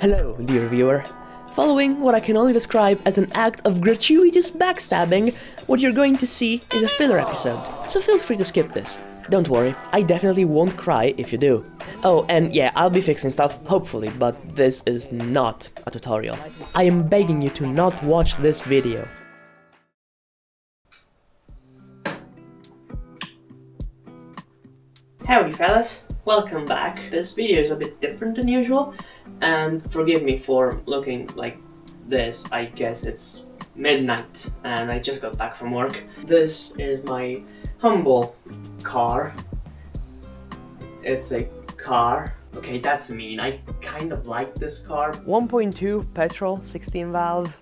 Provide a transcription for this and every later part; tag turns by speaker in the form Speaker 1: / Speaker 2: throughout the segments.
Speaker 1: Hello, dear viewer. Following what I can only describe as an act of gratuitous backstabbing, what you're going to see is a filler episode, so feel free to skip this. Don't worry, I definitely won't cry if you do. Oh, and yeah, I'll be fixing stuff, hopefully, but this is not a tutorial. I am begging you to not watch this video. Howdy fellas, welcome back. This video is a bit different than usual, and forgive me for looking like this. I guess it's midnight and I just got back from work. This is my humble car. It's a car. Okay, that's mean. I kind of like this car. 1.2 petrol, 16 valve.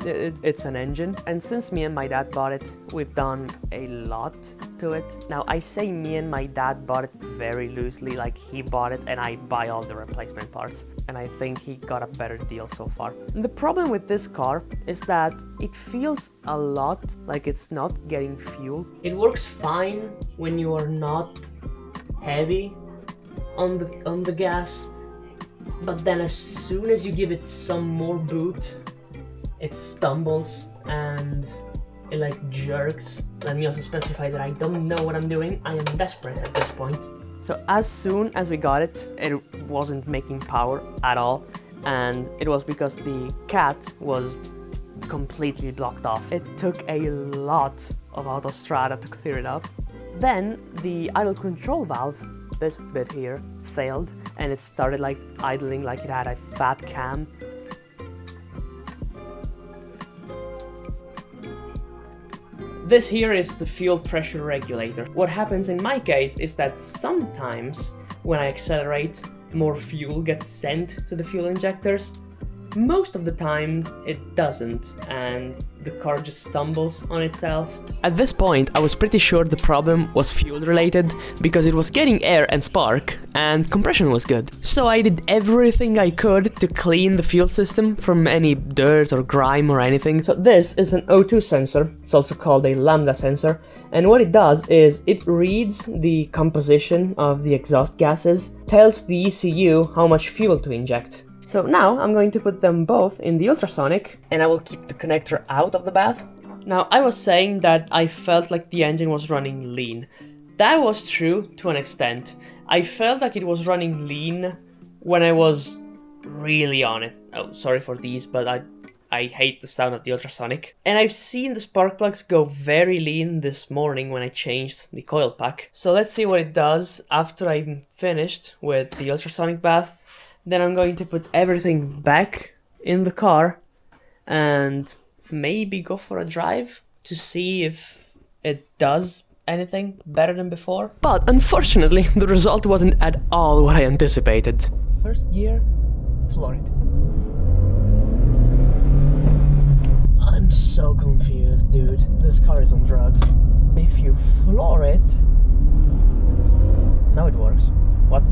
Speaker 1: It's an engine, and since me and my dad bought it, we've done a lot to it. Now, I say me and my dad bought it very loosely, like he bought it and I buy all the replacement parts, and I think he got a better deal so far. And the problem with this car is that it feels a lot like it's not getting fuel. It works fine when you are not heavy on the gas, but then as soon as you give it some more boot, it stumbles and it like jerks. Let me also specify that I don't know what I'm doing. I am desperate at this point. So as soon as we got it, it wasn't making power at all, and it was because the cat was completely blocked off. It took a lot of autostrada to clear it up. Then the idle control valve, this bit here, failed, and it started like idling like it had a fat cam. This here is the fuel pressure regulator. What happens in my case is that sometimes when I accelerate, more fuel gets sent to the fuel injectors. Most of the time it doesn't, and the car just stumbles on itself. At this point, I was pretty sure the problem was fuel related, because it was getting air and spark, and compression was good. So I did everything I could to clean the fuel system from any dirt or grime or anything. So this is an O2 sensor, it's also called a lambda sensor, and what it does is it reads the composition of the exhaust gases, tells the ECU how much fuel to inject. So now I'm going to put them both in the ultrasonic, and I will keep the connector out of the bath. Now, I was saying that I felt like the engine was running lean. That was true to an extent. I felt like it was running lean when I was really on it. Oh, sorry for these, but I hate the sound of the ultrasonic. And I've seen the spark plugs go very lean this morning when I changed the coil pack. So let's see what it does after I'm finished with the ultrasonic bath. Then I'm going to put everything back in the car and maybe go for a drive to see if it does anything better than before. But unfortunately, the result wasn't at all what I anticipated. First gear, floor it. I'm so confused, dude. This car is on drugs. If you floor it... Now it works. What?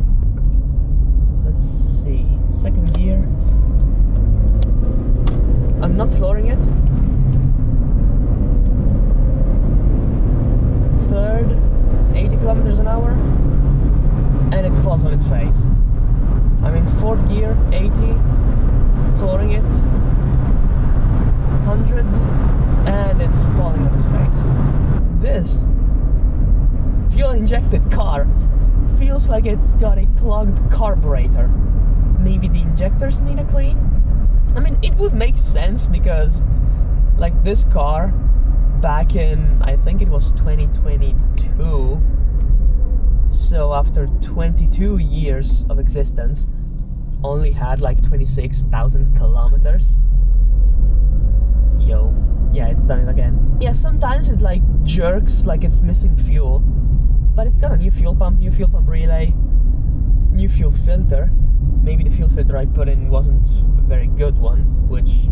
Speaker 1: Let's see, second gear. I'm not flooring it. Third, 80 kilometers an hour, and it falls on its face. I'm in fourth gear, 80, flooring it, 100, and it's falling on its face. This fuel-injected car feels like it's got a clogged carburetor. Maybe the injectors need a clean? I mean, it would make sense because, like, this car back in, I think it was 2022, so after 22 years of existence, only had like 26,000 kilometers. Yo, yeah, it's done it again. Yeah, sometimes it like jerks like it's missing fuel, but it's got a new fuel pump relay, new fuel filter. Maybe the fuel filter I put in wasn't a very good one, which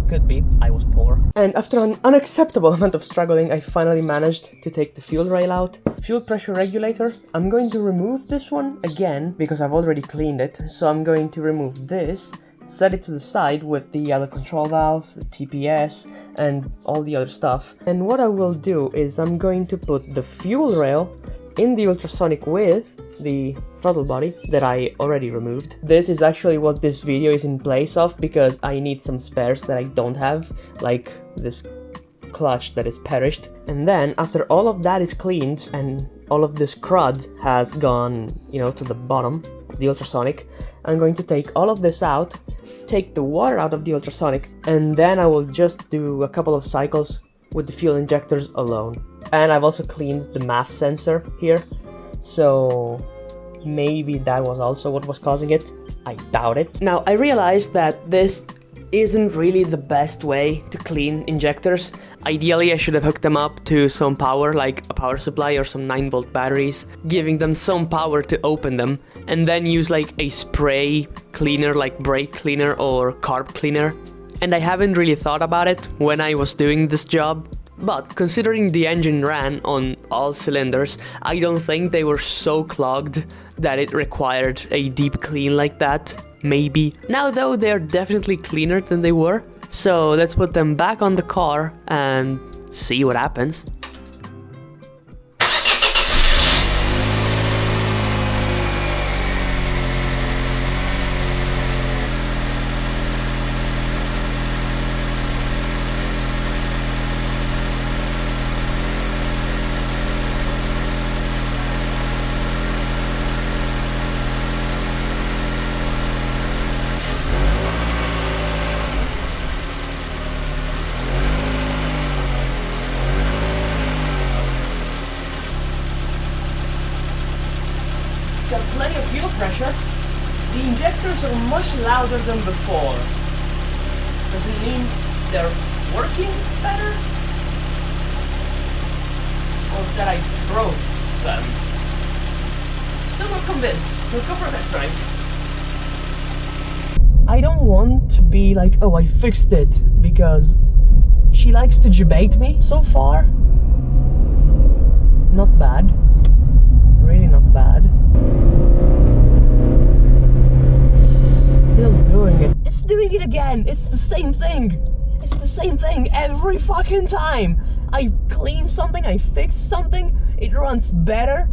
Speaker 1: could be, I was poor. And after an unacceptable amount of struggling, I finally managed to take the fuel rail out. Fuel pressure regulator, I'm going to remove this one again, because I've already cleaned it. So I'm going to remove this, set it to the side with the other control valve, the TPS, and all the other stuff. And what I will do is I'm going to put the fuel rail in the ultrasonic with the throttle body that I already removed. This is actually what this video is in place of, because I need some spares that I don't have, like this clutch that is perished. And then after all of that is cleaned and all of this crud has gone, you know, to the bottom of the ultrasonic, I'm going to take all of this out, take the water out of the ultrasonic, and then I will just do a couple of cycles with the fuel injectors alone. And I've also cleaned the MAF sensor here, so maybe that was also what was causing it. I doubt it. Now, I realized that this isn't really the best way to clean injectors. Ideally, I should have hooked them up to some power, like a power supply or some 9-volt batteries, giving them some power to open them, and then use like a spray cleaner, like brake cleaner or carb cleaner. And I haven't really thought about it when I was doing this job, but considering the engine ran on all cylinders, I don't think they were so clogged that it required a deep clean like that. Maybe. Now though, they're definitely cleaner than they were, so let's put them back on the car and see what happens. Got plenty of fuel pressure. The injectors are much louder than before. Does it mean they're working better? Or that I broke them? Still not convinced. Let's go for a test drive. I don't want to be like, oh, I fixed it, because she likes to debate me. So far, not bad. Really not bad. Still doing it. It's doing it again. It's the same thing. It's the same thing every fucking time. I clean something, I fix something, it runs better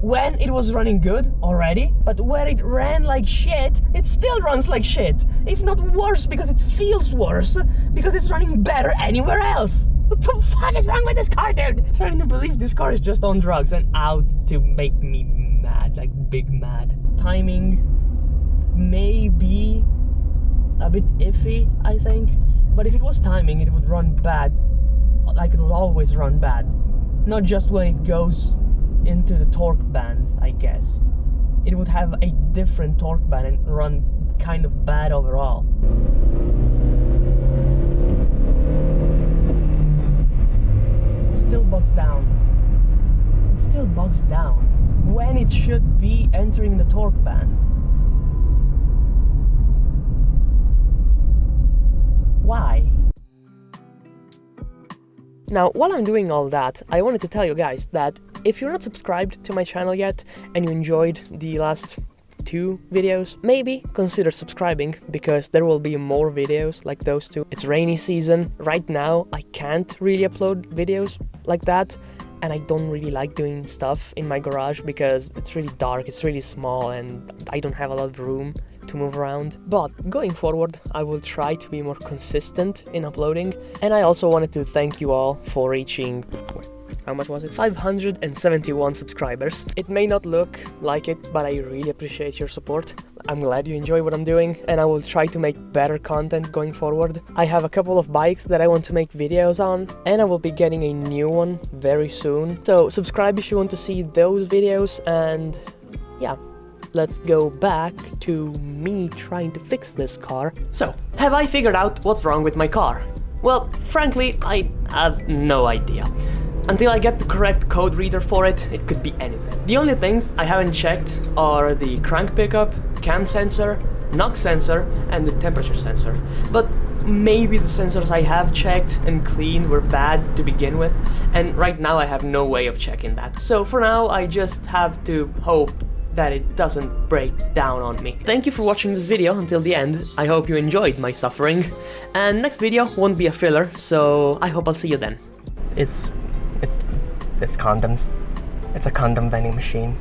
Speaker 1: when it was running good already, but where it ran like shit, it still runs like shit. If not worse, because it feels worse, because it's running better anywhere else. What the fuck is wrong with this car, dude? Starting to believe this car is just on drugs and out to make me mad, like big mad. Timing may be a bit iffy, I think, but if it was timing, it would run bad, like it will always run bad. Not just when it goes into the torque band, I guess. It would have a different torque band and run kind of bad overall. Still bogs down. It still bogs down when it should be entering the torque band. Why? Now, while I'm doing all that, I wanted to tell you guys that if you're not subscribed to my channel yet and you enjoyed the last 2 videos, maybe consider subscribing, because there will be more videos like those 2. It's rainy season. Right now, I can't really upload videos like that, and I don't really like doing stuff in my garage because it's really dark, it's really small, and I don't have a lot of room to move around. But going forward, I will try to be more consistent in uploading. And I also wanted to thank you all for reaching, how much was it? 571 subscribers. It may not look like it, but I really appreciate your support. I'm glad you enjoy what I'm doing, and I will try to make better content going forward. I have a couple of bikes that I want to make videos on, and I will be getting a new one very soon. So subscribe if you want to see those videos, and yeah. Let's go back to me trying to fix this car. So, have I figured out what's wrong with my car? Well, frankly, I have no idea. Until I get the correct code reader for it, it could be anything. The only things I haven't checked are the crank pickup, cam sensor, knock sensor, and the temperature sensor. But maybe the sensors I have checked and cleaned were bad to begin with, and right now I have no way of checking that. So for now, I just have to hope that it doesn't break down on me. Thank you for watching this video until the end. I hope you enjoyed my suffering. And next video won't be a filler, so I hope I'll see you then. It's condoms. It's a condom vending machine.